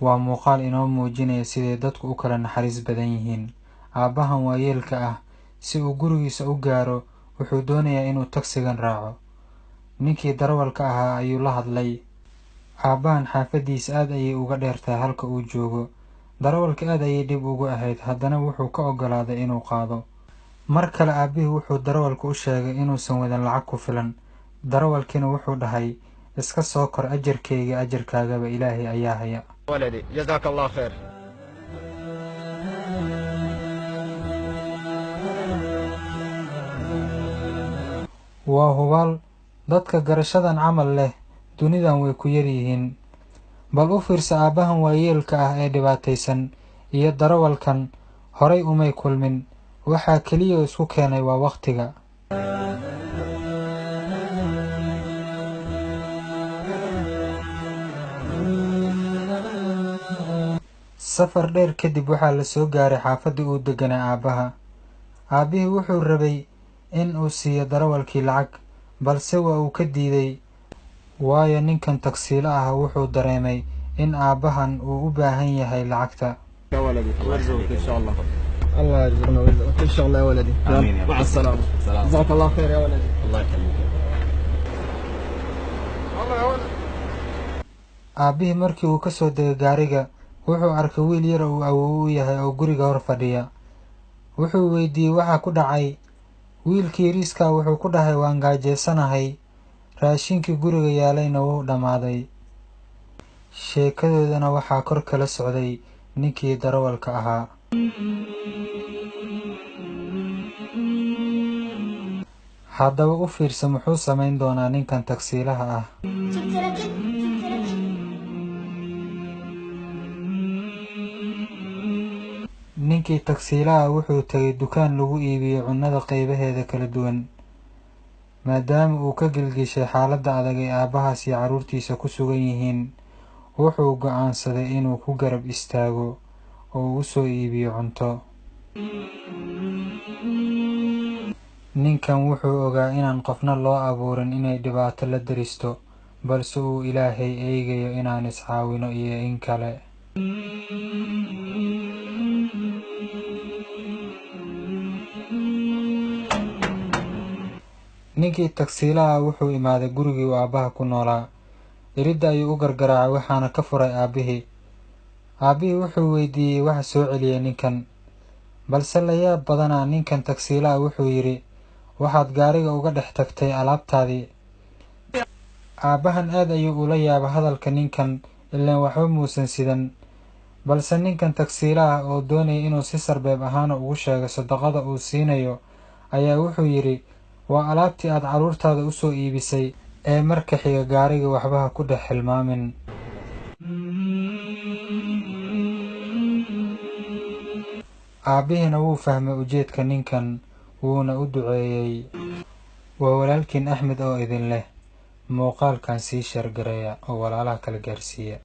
waa muuqaal inoo muujinaya siday dadku u kala naxariis badan yihiin. Aabbahan waayeelka ah si uu gurigiisa u gaaro wuxuu doonayaa inuu tagsigan raaco. Ninkii darawalka ahaa ayuu la hadlay. Aabbahan xaafadiisa aad ayay uga dheertahay halka uu joogo. Darawalka aad ayay dhib ugu ahayd, haddana wuxuu ka oggolaaday inuu qaado. Mar kale aabbihii wuxuu darawalka u sheegay inuusan wadan lacag ku filan. Darawalkiina wuxuu dhahay, iska soo kor, ajarkayga ajarkaagaba Ilaahay ayaa haya. ولدي جزاك الله خير. waa hubaal dadka garashadan camal leh dunidan way ku yar yihiin. Bal u fiirsa aabbahan waayeelka ah ee dhibaataysan iyo darawalkan horay umay kulmin. Waxaa keliya oo isku keenay waa waqtiga. Safar dheer kadib waxaa la soo gaaray xaafadii uu deganaa aabbaha. Aabbihii wuxuu rabay in uu siiyo darawalkii lacag, balse waa uu ka diiday, waayo ninkan tagsiila ah wuxuu dareemay in aabbahan uu u baahan yahay lacagta. يا ولدي ويرزقك ان شاء الله. الله يرزقنا ويرزقك ان شاء الله يا ولدي. امين يا مع السلامه. جزاك الله خير يا ولدي. الله يخليك. الله يا ولدي. aabbihii markii uu ka soo degay gaariga wuxuu arkay wiil yar oo uu awow u yahay oo guriga hor fadhiya. wuxuu weydiiyey waxa ku dhacay. wiilkii yariiskaa wuxuu ku dhahay, waan gaajeysanahay, raashinkii guriga yaalayna wuu dhammaaday. sheekadoodana waxaa kor kala socday ninkii darawalka ahaa. haddaba u fiirsa, muxuu samayn doonaa ninkan tagsiilaha ah. ninkii tagsiilaha wuxuu tagay dukaan lagu iibiyo cunnada qaybaheeda kala duwan. maadaama uu ka gilgishay xaaladda adag ee aabbahaas iyo carruurtiisa ku sugan yihiin, wuxuu go'aansaday inuu ku garab istaago oo uu u soo iibiyo cunto. ninkan wuxuu ogaa inaan qofna loo abuurin inay dhibaato la deristo, balse uu Ilaahay eegayo inaan iscaawino iyo in kale. ninkii tagsiilaha wuxuu imaaday gurigii uu aabbaha ku noolaa. iridda ayuu u gargaraacay, waxaana ka furay aabbihii. aabbihii wuxuu weydiiyey waxa soo celiyay ninkan, balse la yaab badana ninkan tagsiilaha wuxuu yidhi, waxaad gaariga uga dhex tagtay alaabtaadii. aabbahan aad ayuu ula yaaba hadalka ninkan, ilaan waxba muusan sidan. balse ninkan tagsiilaha oo doonaya inuu si sarbeeb ahaan ugu sheego sadaqada uu siinayo ayaa wuxuu yidhi, waa alaabtii aad carruurtaada u soo iibisay ee marka xiga gaariga waxba ha ku dhex hilmaamin. aabbihiina wuu fahmay ujeedka ninkan, wuuna u duceeyey. waa walaalkiin Axmed oo idin leh, muuqaalkan sii sheer gareeya oo walaalaha kala gaarsiiya.